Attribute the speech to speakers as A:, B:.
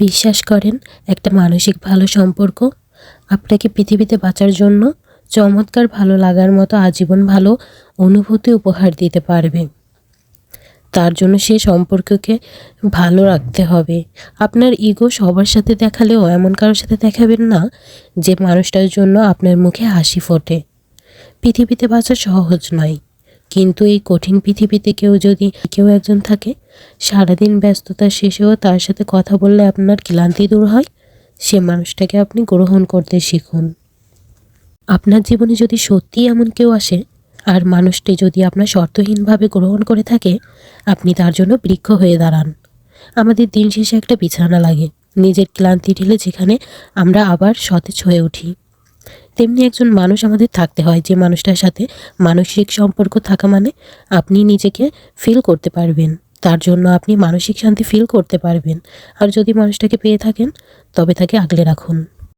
A: বিশ্বাস করেন, একটা মানসিক ভালো সম্পর্ক আপনাকে পৃথিবীতে বাঁচার জন্য চমৎকার ভালো লাগার মতো আজীবন ভালো অনুভূতি উপহার দিতে পারবে। তার জন্য সেই সম্পর্ককে ভালো রাখতে হবে। আপনার ইগো সবার সাথে দেখালেও এমন কারোর সাথে দেখাবেন না যে মানুষটার জন্য আপনার মুখে হাসি ফোটে। পৃথিবীতে বাঁচা সহজ নয়, কিন্তু এই কঠিন পৃথিবীতে কেউ একজন থাকে, সারাদিন ব্যস্ততার শেষেও তার সাথে কথা বললে আপনার ক্লান্তি দূর হয়, সে মানুষটাকে আপনি গ্রহণ করতে শিখুন। আপনার জীবনে যদি সত্যিই এমন কেউ আসে আর মানুষটি যদি আপনার শর্তহীনভাবে গ্রহণ করে থাকে, আপনি তার জন্য বৃক্ষ হয়ে দাঁড়ান। আমাদের দিন শেষে একটা বিছানা লাগে, নিজের ক্লান্তি ঢেলে যেখানে আমরা আবার সতেজ হয়ে উঠি। তেমনি একজন মানুষ আমাদের থাকতে হয়, যে মানুষটার সাথে মানসিক সম্পর্ক থাকা মানে আপনি নিজেকে ফিল করতে পারবেন, তার জন্য আপনি মানসিক শান্তি ফিল করতে পারবেন। আর যদি মানুষটাকে পেয়ে থাকেন, তবে তাকে আগলে রাখুন।